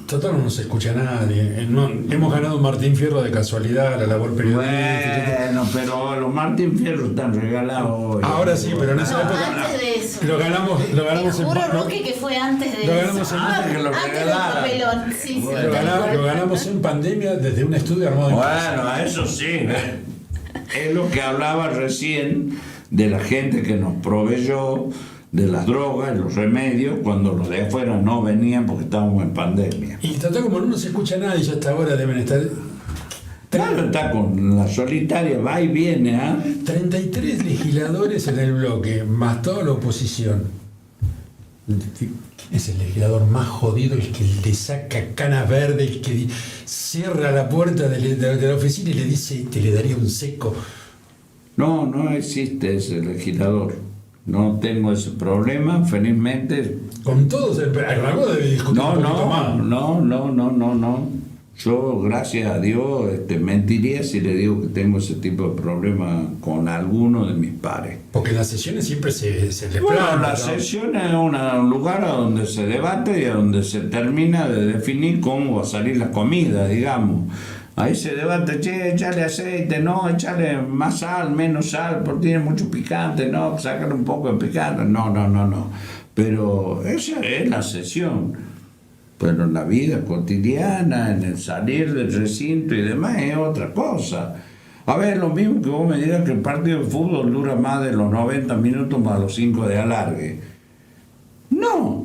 total no se escucha a nadie. Hemos ganado un Martín Fierro de casualidad, la labor periodística. Bueno, pero los Martín Fierro están regalados hoy. Ahora sí, pero en esa época Antes de eso. lo ganamos Te juro, Roque, que fue antes de lo eso. ganamos en- que lo Antes del regalaran. papelón. Sí, sí, Bueno, tal cual. lo ganamos en pandemia desde un estudio armado en casa. Bueno, eso sí, es lo que hablaba recién de la gente que nos proveyó de las drogas, los remedios, cuando los de afuera no venían porque estábamos en pandemia. Y total como no se escucha a nadie, ya hasta ahora deben estar Claro, está con la solitaria, va y viene, ¿ah? 33 legisladores en el bloque, más toda la oposición. ¿Quién es el legislador más jodido? El que le saca canas verdes, el que cierra la puerta de la oficina y le dice, te le daría un seco. No, no existe ese legislador. No tengo ese problema, felizmente. Con todos, algo debe discutir No, un poquito más. no. Yo, gracias a Dios, mentiría si le digo que tengo ese tipo de problema con alguno de mis pares. Porque en las sesiones siempre se le Bueno, planta, la ¿no? sesión es un lugar a donde se debate y a donde se termina de definir cómo va a salir la comida, digamos. Ahí se debate, che, echarle aceite, no, echarle más sal, menos sal, porque tiene mucho picante, no, sacarle un poco de picante, no. Pero esa es la sesión. Pero en la vida cotidiana, en el salir del recinto y demás, es otra cosa. A ver, lo mismo que vos me digas que el partido de fútbol dura más de los 90 minutos más los 5 de alargue. No.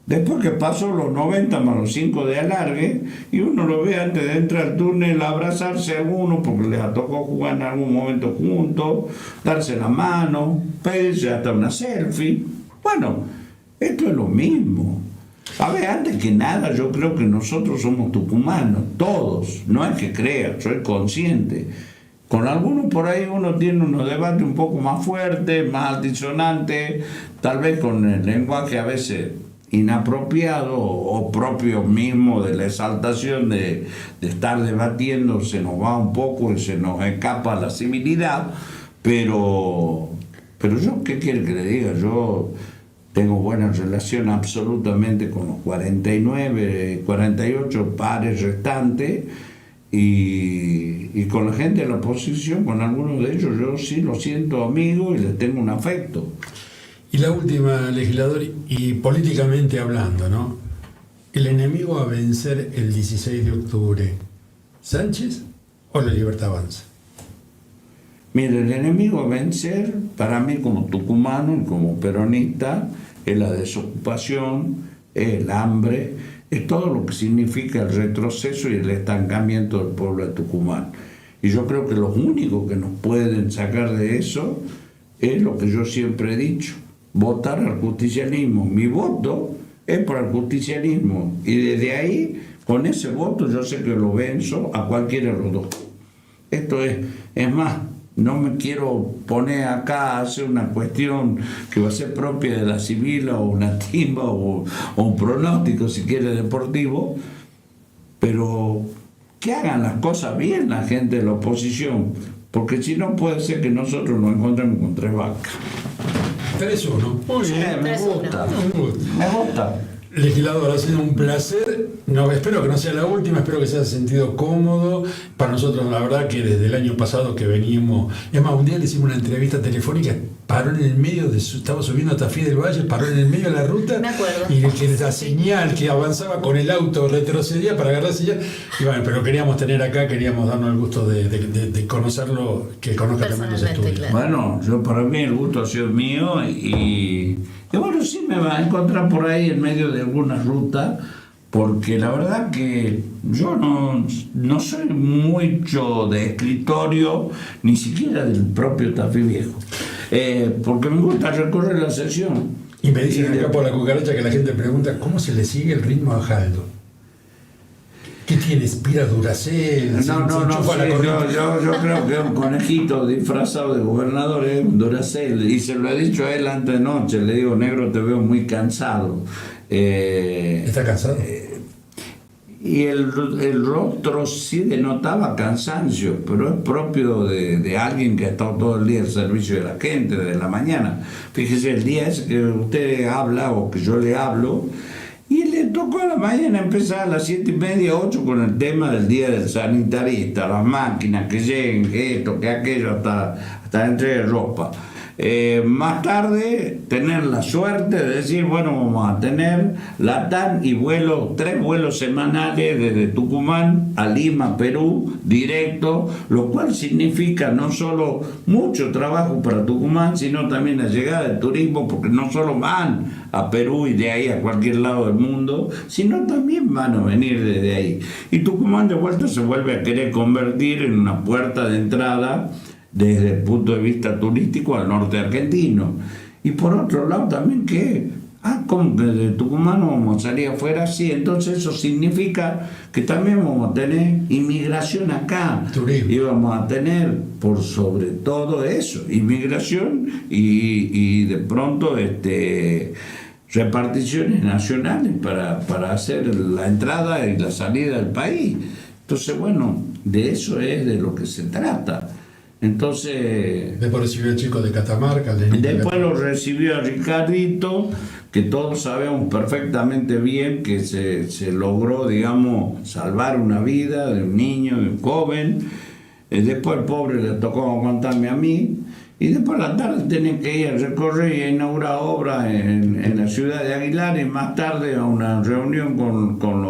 Después que pasó los 90 más los 5 de alargue, y uno lo ve antes de entrar al túnel, abrazarse a uno porque les tocó jugar en algún momento juntos, darse la mano, pedirse hasta una selfie. Bueno, esto es lo mismo. A ver, antes que nada, yo creo que nosotros somos tucumanos, todos. No es que crea, soy consciente. Con algunos por ahí uno tiene unos debates un poco más fuertes, más altisonantes, tal vez con el lenguaje a veces inapropiado o propio mismo de la exaltación de estar debatiendo, se nos va un poco y se nos escapa la civilidad, pero yo, ¿qué quiere que le diga? Yo tengo buena relación absolutamente con los 49, 48 pares restantes y con la gente de la oposición, con algunos de ellos yo sí los siento amigos y les tengo un afecto. Y la última, legislador, y políticamente hablando, ¿no? El enemigo a vencer el 16 de octubre, ¿Sánchez o la Libertad Avanza? Mire, el enemigo a vencer, para mí como tucumano y como peronista, es la desocupación, es el hambre, es todo lo que significa el retroceso y el estancamiento del pueblo de Tucumán. Y yo creo que los únicos que nos pueden sacar de eso es lo que yo siempre he dicho, votar al justicialismo. Mi voto es por el justicialismo y desde ahí, con ese voto, yo sé que lo venzo a cualquiera de los dos. Esto es más, no me quiero poner acá a hacer una cuestión que va a ser propia de la civil o una timba o un pronóstico, si quiere, deportivo, pero que hagan las cosas bien la gente de la oposición, porque si no puede ser que nosotros nos encontremos con 3 vacas. 3-1. Muy Sí, bien. me gusta. Me gusta. Legislador, ha sido un placer. No, espero que no sea la última, espero que se haya sentido cómodo. Para nosotros, la verdad, que desde el año pasado que venimos. Es más, un día le hicimos una entrevista telefónica, paró en el medio, estaba subiendo a Tafí del Valle, paró en el medio de la ruta. Me acuerdo. Y la señal que avanzaba con el auto retrocedía para agarrar señal. Y bueno, pero queríamos tener acá, queríamos darnos el gusto de conocerlo, que conozca también los Personalmente, estudios. claro. Bueno, yo para mí el gusto ha sido mío y bueno, sí me va a encontrar por ahí en medio de alguna ruta, porque la verdad que yo no soy mucho de escritorio, ni siquiera del propio Tafí Viejo, porque me gusta recorrer la sesión. Y me dicen acá por la cucaracha que la gente pregunta, ¿cómo se le sigue el ritmo a Jaldo? ¿Qué tiene? ¿Inspira Duracell? No, enchufa sí, la corriente? yo creo que es un conejito disfrazado de gobernador, es un Duracell, y se lo he dicho a él antes de noche, le digo, negro, te veo muy cansado. ¿Está cansado? Y el rostro sí denotaba cansancio, pero es propio de alguien que ha estado todo el día al servicio de la gente, desde la mañana. Fíjese, el día ese que usted habla o que yo le hablo, y le tocó a la mañana empezar a las 7:30, 8 con el tema del día del sanitarista, las máquinas que lleguen, que esto, que aquello, hasta la entrega de ropa. Más tarde tener la suerte de decir, bueno, vamos a tener LATAM y 3 vuelos semanales desde Tucumán a Lima, Perú, directo, lo cual significa no solo mucho trabajo para Tucumán, sino también la llegada del turismo, porque no solo van a Perú y de ahí a cualquier lado del mundo, sino también van a venir desde ahí. Y Tucumán de vuelta se vuelve a querer convertir en una puerta de entrada desde el punto de vista turístico al norte argentino. Y por otro lado también que Ah, ¿cómo que de Tucumán vamos a salir afuera? Sí, entonces eso significa que también vamos a tener inmigración acá. Turismo. Y vamos a tener, por sobre todo eso, inmigración y de pronto reparticiones nacionales para hacer la entrada y la salida del país. Entonces, bueno, de eso es de lo que se trata. Entonces, Después recibió el chico de Catamarca. después lo recibió a Ricardito, que todos sabemos perfectamente bien que se logró, digamos, salvar una vida de un niño, de un joven. Después el pobre le tocó aguantarme a mí. Y después a la tarde tenía que ir a recorrer y a inaugurar obras en la ciudad de Aguilar y más tarde a una reunión con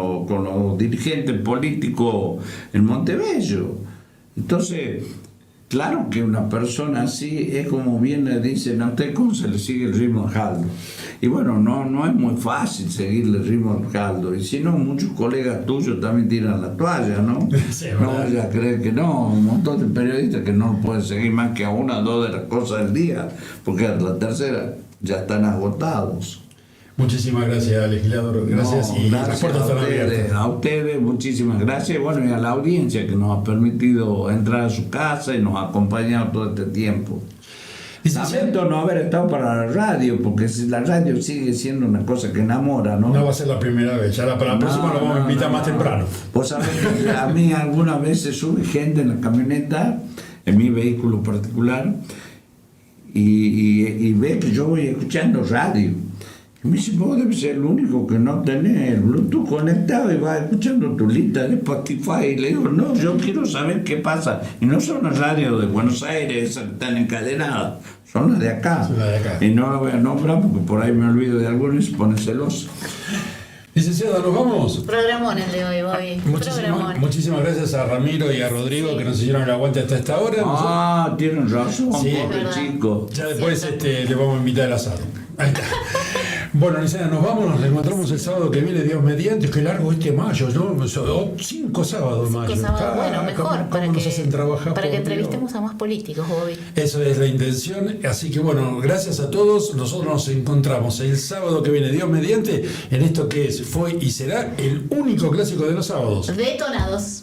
los dirigentes políticos en Montebello. Entonces, claro que una persona así es como bien le dicen a usted, ¿cómo se le sigue el ritmo al caldo? Y bueno, no es muy fácil seguirle el ritmo al caldo. Y si no, muchos colegas tuyos también tiran la toalla, ¿no? Sí, no ¿verdad? vaya a creer que no. Un montón de periodistas que no pueden seguir más que a una o dos de las cosas del día, porque a la tercera ya están agotados. Muchísimas gracias, legislador. Gracias, No, y las gracias puertas están abiertas. a ustedes, muchísimas gracias. Bueno, y a la audiencia que nos ha permitido entrar a su casa y nos ha acompañado todo este tiempo. Licenciado, Lamento no haber estado para la radio, porque si la radio sigue siendo una cosa que enamora, ¿no? no va a ser la primera vez, ya para la próxima lo vamos a invitar más temprano. Vos sabés que a mí algunas veces sube gente en la camioneta, en mi vehículo particular, y ve que yo voy escuchando radio. Y me dice, vos debes ser el único que no tenés el Bluetooth conectado y vas escuchando tu lista de Spotify. Y le digo, no, yo quiero saber qué pasa. Y no son las radios de Buenos Aires, esas que están encadenadas, son las de acá. Son las de acá. Y no las voy a nombrar porque por ahí me olvido de algunos y se pone celoso. Licenciada, ¿nos vamos? Programón el de hoy, Bobby. Programón. Muchísimas gracias a Ramiro y a Rodrigo que nos hicieron el aguante hasta esta hora. Ah, tienen razón, Sí, pobre verdad. chico. Ya después le vamos a invitar al asado. Ahí está. Bueno, licenciada, nos vamos, nos reencontramos el sábado que viene, Dios mediante. Qué largo este mayo, ¿no? 5 sábados en mayo. Sábado, bueno, mejor, ¿Cómo nos hacen trabajar? para que por Dios? entrevistemos a más políticos, Bobby. Eso es la intención. Así que bueno, gracias a todos. Nosotros nos encontramos el sábado que viene, Dios mediante, en esto que fue y será el único clásico de los sábados. Detonados.